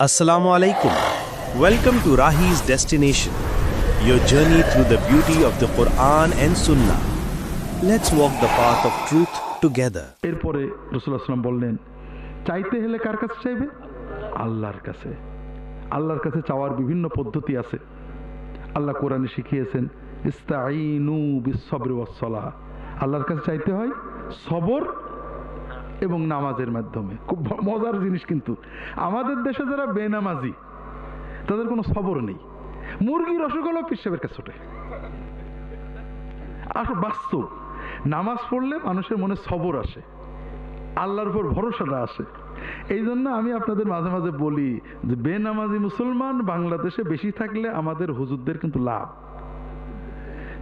Assalamu alaikum. Welcome to Rahi's Destination, your journey through the beauty of the Quran and Sunnah. Let's walk the path of truth together. এরপরে রাসূলুল্লাহ সাল্লাল্লাহু আলাইহি ওয়াসাল্লাম বললেন, চাইতে হলে কার কাছে চাইবে? আল্লাহর কাছে। আল্লাহর কাছে চাওয়ার বিভিন্ন পদ্ধতি আছে। আল্লাহ কোরআনে শিখিয়েছেন, ইস্তাঈনু বিস-সাবরি ওয়াস-সালাহ। আল্লাহর কাছে চাইতে হয় সবর এবং নামাজের মাধ্যমে। খুব মজার জিনিস, কিন্তু আমাদের দেশে যারা বেনামাজি তাদের কোনো সবর নেই। মুরগির অসুখ হলেও পীর সাহেবের কাছে ছোটে। আসলে বাস্তব, নামাজ পড়লে মানুষের মনে সবর আসে, আল্লাহর উপর ভরসাটা আসে। এই জন্য আমি আপনাদের মাঝে মাঝে বলি যে বেনামাজি মুসলমান বাংলাদেশে বেশি থাকলে আমাদের হুজুরদের কিন্তু লাভ।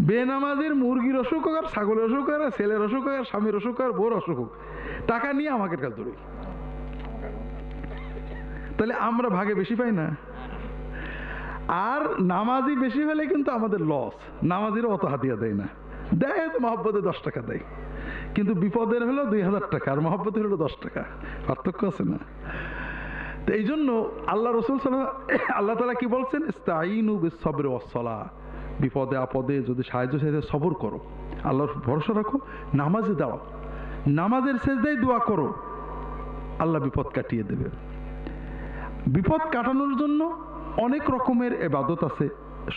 বেনামাজির মুরগির অসুখ হোক, আর ছাগলের অসুখ হোক, আর ছেলের অসুখ হোক, আর স্বামীর অসুখ হোক, আর বউর অসুখ হোক, টাকা নিয়ে আমাকে কাজ ধরি, তাহলে আমরা ভাগে বেশি পাই না। আর নামাজি বেশি হলে কিন্তু আমাদের লস। নামাজিরও অত হাতিয়া দেয় না, দেয় তো মহব্বতে 10 টাকা দেয়, কিন্তু বিপদের হলো 2000 টাকা, আর মহব্বতের হলো 10 টাকা, পার্থক্য আছে না? তো এই জন্য আল্লাহ রাসূল আল্লাহ তাআলা কি বলছেন, ইস্তাঈনু বিস-সাবরি ওয়াস-সালাহ। বিপদে আপদে যদি সাহায্য চাইতে সবর করো, আল্লাহর ভরসা রাখো, নামাজে দাও, নামাজের সেজদায় দোয়া করো, আল্লাহ বিপদ কাটিয়ে দেবে। বিপদ কাটানোর জন্য অনেক রকমের ইবাদত আছে,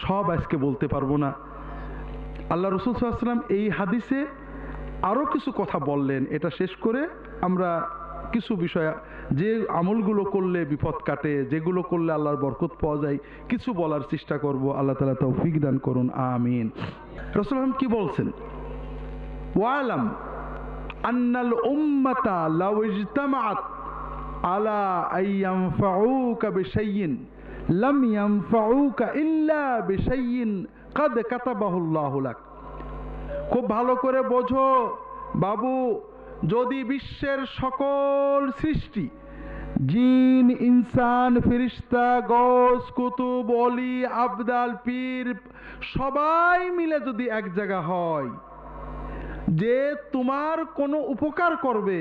সব আজকে বলতে পারবো না। আল্লাহ রাসূল সাল্লাল্লাহু আলাইহি ওয়াসাল্লাম এই হাদিসে আরো কিছু কথা বললেন। এটা শেষ করে আমরা কিছু বিষয়, যে আমলগুলো করলে বিপদ কাটে, যেগুলো করলে আল্লাহর বরকত পাওয়া যায়, কিছু বলার চেষ্টা করব। আল্লাহ তাআলা তৌফিক দান করুন, আমিন। রাসূলুল্লাহ কি বলছেন, ওয়ালাম আন্নাল উম্মাতা লাউ ইজতামাআত আলা আইয়ানফাউকা বিশাইইন লাম ইয়ানফাউকা ইল্লা বিশাইইন কাদ কাতাবাহু আল্লাহু লাক। খুব ভালো করে বোঝো বাবু, যদি বিশ্বের সকল সৃষ্টি, জিন, ইনসান, ফেরেশতা, গৌস, কুতুব, ওলি, আবদাল, পীর সবাই মিলে যদি এক জায়গা হয় যে তোমার কোনো উপকার করবে,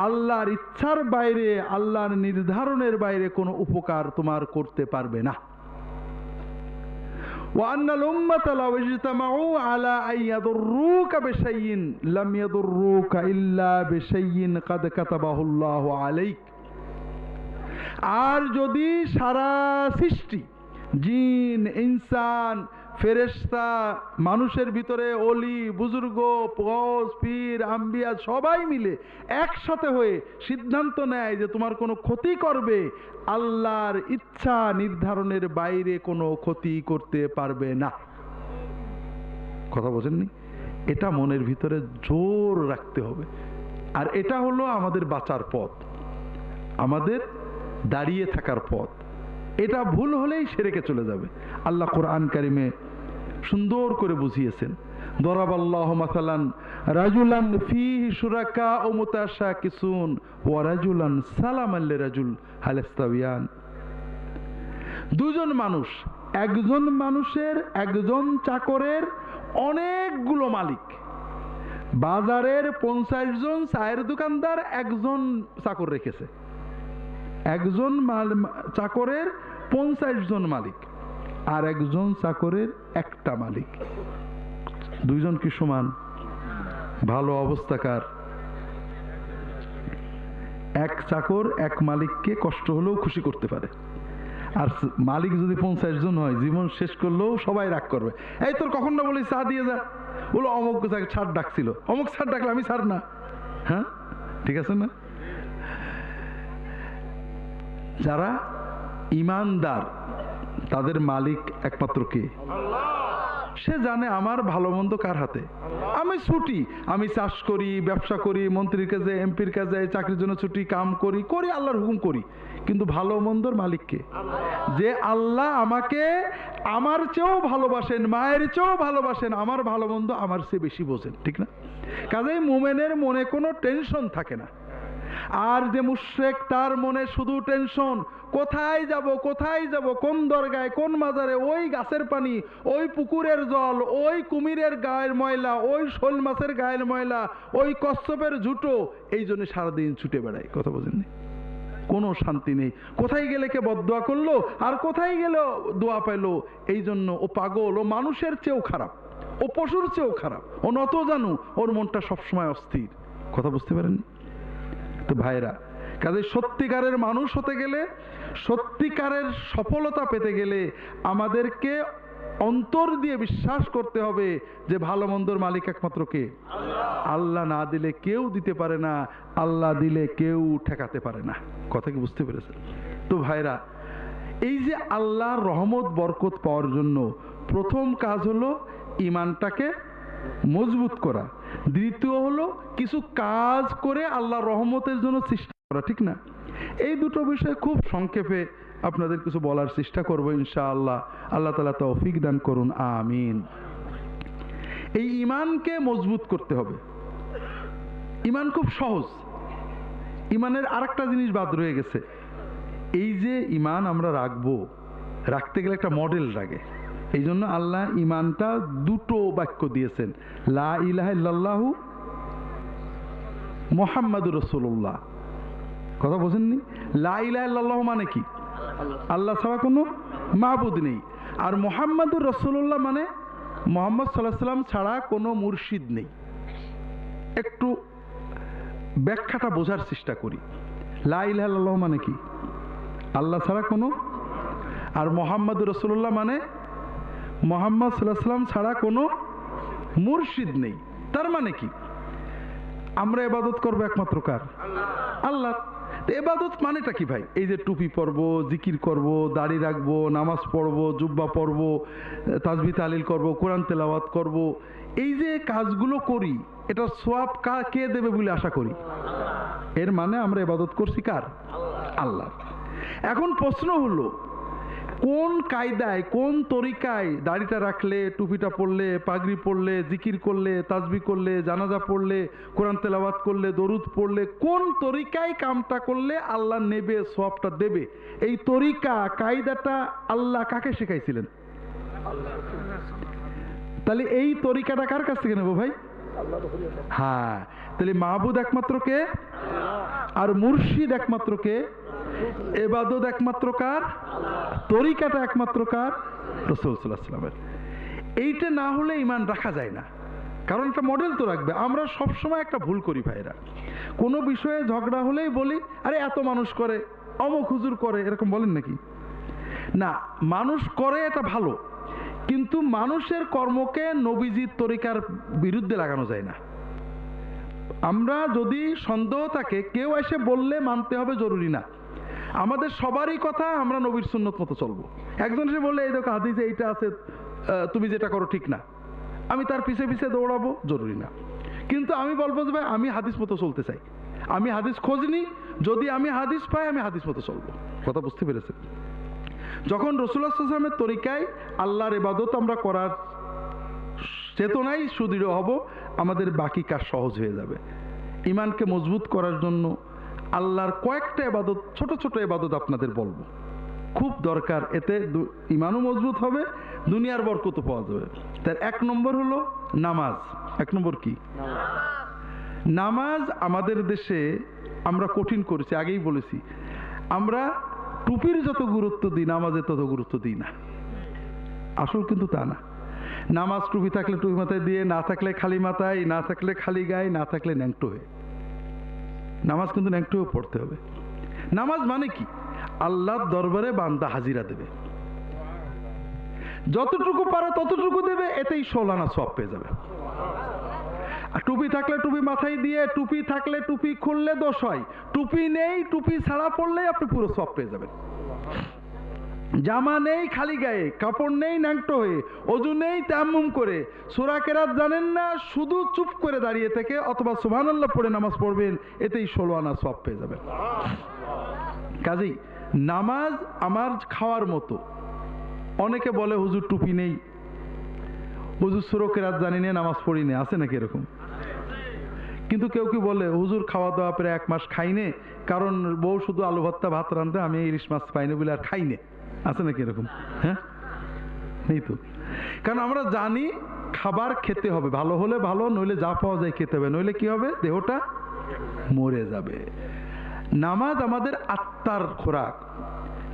আল্লাহর ইচ্ছার বাইরে, আল্লাহর নির্ধারণের বাইরে কোনো উপকার তোমার করতে পারবে না। وأن الأمة لو اجتمعوا على أن يضروك بشيء لم يضروك إلا بشيء قد كتبه الله عليك। আর যদি সারা সৃষ্টি, জিন, ইনসান, ফেরেশতা, মানুষের ভিতরে ওলি, বুজুর্গ, গৌস, পীর, আম্বিয়া সবাই মিলে একসাথে হয়ে সিদ্ধান্ত নেয় যে তোমার কোনো ক্ষতি করবে, আল্লাহর ইচ্ছা নির্ধারণের বাইরে কোনো ক্ষতি করতে পারবে না। কথা বোঝেননি? এটা মনের ভিতরে জোর রাখতে হবে। আর এটা হলো আমাদের বাঁচার পথ, আমাদের দাঁড়িয়ে থাকার পথ। এটা ভুল হলেই শিরকে চলে যাবে। আল্লাহ কোরআন কারিমে সুন্দর করে বুঝিয়েছেন, দরাবাল্লাহু মাসালান রাজুলান ফীহি শুরাকা ও মুতাশাকিসুন ওয়া রাজুলান সালামান লিরাজুল হাল ইস্তাবিয়ান। দুজন মানুষ, একজন মানুষের, একজন চাকরের অনেকগুলো মালিক। বাজারের 50 জন চায়ের দোকানদার একজন চাকর রেখেছে, একজন চাকরের 50 জন মালিক, আর একজন চাকরের একটা মালিক। দুইজন কি সমান? ভালো অবস্থাকার। এক চাকর এক মালিককে কষ্ট হলেও খুশি করতে পারে, আর মালিক যদি 50 জন হয়, জীবন শেষ করলেও সবাই রাগ করবে। এই তোর কখন না বলি চা দিয়ে যা, বলো অমুক ছাড় ডাকছিল, অমুক ছাড় ডাকলে আমি ছাড় না। হ্যাঁ, ঠিক আছে না? যারা ইমানদার তাদের মালিক একমাত্র কে? সে জানে আমার ভালো মন্দ কার হাতে। আমি ছুটি, আমি চাষ করি, ব্যবসা করি, মন্ত্রীর কাছে, এমপির কাছে, চাকরির জন্য ছুটি, কাম করি, আল্লাহর হুকুম করি, কিন্তু ভালো মন্দর মালিক কে? যে আল্লাহ আমাকে আমার চেয়েও ভালোবাসেন, মায়ের চেয়েও ভালোবাসেন, আমার ভালো মন্দ আমার চেয়ে বেশি বোঝেন, ঠিক না? কাজেই মুমিনের মনে কোনো টেনশন থাকে না। আর যে মুশরিক, তার মনে শুধু টেনশন, কোথায় যাব, কোথায় যাব, কোন দরগায়, কোন মাজারে, ওই গাছের পানি, ওই পুকুরের জল, ওই কুমিরের গায়ের ময়লা, ওই শোল মাছের গায়ের ময়লা, ওই কচ্ছপের ঝুটো, এই জন্য সারাদিন ছুটে বেড়ায়। কথা বোঝেননি? কোনো শান্তি নেই। কোথায় গেলে কে বদদোয়া করলো আর কোথায় গেলে দোয়া পাইলো, এই জন্য ও পাগল, ও মানুষের চেয়েও খারাপ, ও পশুর চেয়েও খারাপ, ও নত জানু, ওর মনটা সবসময় অস্থির। কথা বুঝতে পারেন? তো ভাইরা, কাজে সত্যিকারের মানুষ হতে গেলে, সত্যিকারের সফলতা পেতে গেলে আমাদেরকে অন্তর দিয়ে বিশ্বাস করতে হবে যে ভালো মন্দর মালিক একমাত্র কে? আল্লাহ না দিলে কেউ দিতে পারে না, আল্লাহ দিলে কেউ ঠেকাতে পারে না। কথা কি বুঝতে পেরেছেন? তো ভাইরা, এই যে আল্লাহর রহমত বরকত পাওয়ার জন্য প্রথম কাজ হলো ঈমানটাকে মজবুত করা, দ্বিতীয় হলো কিছু কাজ করে আল্লাহর রহমতের জন্য চেষ্টা করা, ঠিক না? এই দুটো বিষয় খুব সংক্ষেপে আপনাদের কিছু বলার চেষ্টা করবো ইনশাআল্লাহ। আল্লাহ তাআলা তৌফিক দান করুন, আমিন। এই ঈমানকে মজবুত করতে হবে। ঈমান খুব সহজ। ঈমানের আরেকটা জিনিস বাদ রয়ে গেছে। এই যে ঈমান আমরা রাখতে গেলে একটা মডেল লাগে। এই জন্য আল্লাহ ঈমানটা দুটো বাক্য দিয়েছেন, লা ইলাহা ইল্লাল্লাহু মুহাম্মাদুর রাসূলুল্লাহ। কথা বোঝেননি? লা ইলাহা ইল্লাল্লাহু মানে কি? আল্লাহ ছাড়া কোনো মাবুদ নেই। আর মুহাম্মাদুর রাসূলুল্লাহ মানে মুহাম্মদ সাল্লাল্লাহু আলাইহি ওয়াসাল্লাম ছাড়া কোনো মুর্শিদ নেই। একটু ব্যাখ্যাটা বোঝার চেষ্টা করি। লা ইলাহা ইল্লাল্লাহু মানে কি? আল্লাহ ছাড়া কোনো, আর মুহাম্মাদুর রাসূলুল্লাহ মানে মুহাম্মদ সাল্লাল্লাহু আলাইহি ওয়াসাল্লাম ছাড়া কোনো মুর্শিদ নেই। তার মানে কি? আমরা ইবাদত করব একমাত্র কার? আল্লাহ। ইবাদত মানেটা কি ভাই? এই যে টুপি পরবো, জিকির করব, দাড়ি রাখবো, নামাজ পড়বো, জুব্বা পরবো, তাসবিহ তাহলিল করব, কোরআন তেলাওয়াত করব, এই যে কাজগুলো করি, এটা সওয়াব কে দেবে বলে আশা করি? এর মানে আমরা ইবাদত করছি কার? আল্লাহ। এখন প্রশ্ন হলো, কোন কায়দায়, কোন তরিকায় দাড়িটা রাখলে, টুপিটা পরলে, পাগড়ি পরলে, জিকির করলে, তাসবিহ করলে, জানাজা পড়লে, কোরআন তেলাওয়াত করলে, দরুদ পড়লে, কোন তরিকায় কামটা করলে আল্লাহ নেবে, সওয়াবটা দেবে? এই তরিকা, কায়দাটা আল্লাহ কাকে শেখাইছিলেন? তাহলে এই তরিকাটা কার কাছ থেকে নেব ভাই? হ্যাঁ, তাহলে মাহবুদ একমাত্র কে? আর মুর্শিদ একমাত্র কে? ইবাদত একমাত্র কার? তরিকাটা একমাত্র কার? রাসূল সাল্লাল্লাহু আলাইহি ওয়াসাল্লামের। এইটা না হলে ঈমান রাখা যায় না। কারণ একটা মডেল তো রাখবে। আমরা সব সময় একটা ভুল করি ভাইরা, কোনো বিষয়ে ঝগড়া হলেই বলি, আরে এত মানুষ করে, অমুক হুজুর করে, এরকম বলেন নাকি? না, মানুষ করে এটা ভালো, কিন্তু মানুষের কর্মকে নবীজির তরিকার বিরুদ্ধে লাগানো যায় না। আমরা যদি সন্দেহ থাকে, কেউ এসে বললে মানতে হবে জরুরি না। আমাদের সবারই কথা আমরা নবীর সুন্নত মতো চলবো। একজন এসে বললে এই দেখো হাদিসে এইটা আছে, তুমি যেটা করো ঠিক না, আমি তার পিছে পিছে দৌড়াবো, জরুরি না। কিন্তু আমি বলবো যে ভাই আমি হাদিস মতো চলতে চাই, আমি হাদিস খোঁজ নিই, যদি আমি হাদিস পাই আমি হাদিস মতো চলবো। কথা বুঝতে পেরেছেন? যখন রাসূলুল্লাহ সাল্লাল্লাহু আলাইহি ওয়াসাল্লামের তরিকায় আল্লাহর ইবাদত আমরা করার চেতনাই সুদৃঢ় হব, আমাদের বাকি কাজ সহজ হয়ে যাবে। ঈমানকে মজবুত করার জন্য আল্লাহর কয়েকটা ইবাদত, ছোট ছোট ইবাদত আপনাদের বলবো, খুব দরকার। এতে ঈমানও মজবুত হবে, দুনিয়ার বরকতও পাওয়া যাবে। তার এক নম্বর হলো নামাজ। এক নম্বর কি? নামাজ আমাদের দেশে আমরা কঠিন করেছি, আগেই বলেছি। আমরা টুপির যত গুরুত্ব দিই, নামাজের তত গুরুত্ব দিই না। আসল কিন্তু তা না। নামাজ টুপি থাকলে টুপি মাথায় দিয়ে, না থাকলে খালি মাথায়, না থাকলে খালি গায়ে, না থাকলে ন্যাংটো হয়ে। নামাজ কিন্তু ন্যাংটো হয়ে পড়তে হবে। নামাজ মানে কি? আল্লাহর দরবারে বান্দা হাজিরা দেবে, যতটুকু পারে ততটুকু দেবে, এতেই 16 আনা সওয়াব পেয়ে যাবে। আর টুপি থাকলে টুপি মাথায় দিয়ে, টুপি থাকলে টুপি খুললে দোষ হয়, টুপি নেই, টুপি ছাড়া পড়লে আপনি পুরো সওয়াব পেয়ে যাবেন। জামা নেই খালি গায়ে, কাপড় নেই ন্যাংটো হয়ে, ওযু নেই তায়াম্মুম করে, সূরা কেরাত জানেন না, শুধু চুপ করে দাঁড়িয়ে থেকে অথবা সুবহানাল্লাহ পড়ে নামাজ পড়বেন, এতেই 16 আনা সওয়াব পেয়ে যাবেন। কাজেই নামাজ আমার খাওয়ার মতো। অনেকে বলে হুজুর টুপি নেই, হুজুর সূরা কেরাত জানি না, নামাজ পড়ি না, আছে নাকি এরকম? কিন্তু কেউ কি বলে হুজুর খাওয়া দাওয়া প্রায় 1 মাস খাইনে, কারণ বউ শুধু আলু ভর্তা ভাত রাঁধে, আমি ইলিশ মাছ পাইনি বলে আর খাইনে, আছে নাকি এরকম? হ্যাঁ, নেই তো। কারণ আমরা জানি খাবার খেতে হবে, ভালো হলে ভালো, নইলে যা পাওয়া যায় খেতে হবে, নইলে কি হবে? দেহটা মরে যাবে। নামাজ আমাদের আত্মার খোরাক।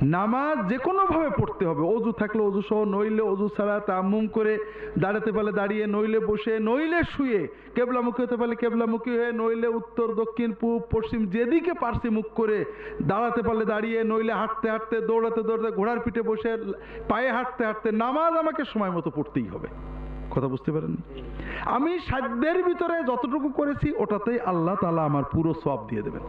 নামাজ যে কোনোভাবে পড়তে হবে, অজু থাকলে অজু সহ, নইলে অজু ছাড়া, তায়াম্মুম করে, দাঁড়াতে পারলে দাঁড়িয়ে, নইলে বসে, নইলে শুয়ে, কেবলামুখী হতে পারলে কেবলামুখী হয়ে, নইলে উত্তর দক্ষিণ পূব পশ্চিম যেদিকে পারছি মুখ করে, দাঁড়াতে পারলে দাঁড়িয়ে, নইলে হাঁটতে হাঁটতে, দৌড়াতে দৌড়াতে, ঘোড়ার পিঠে বসে, পায়ে হাঁটতে হাঁটতে, নামাজ আমাকে সময় মতো পড়তেই হবে। কথা বুঝতে পারেন? আমি সাধ্যের ভিতরে যতটুকু করেছি ওটাতেই আল্লাহ তাআলা আমার পুরো সওয়াব দিয়ে দেবেন।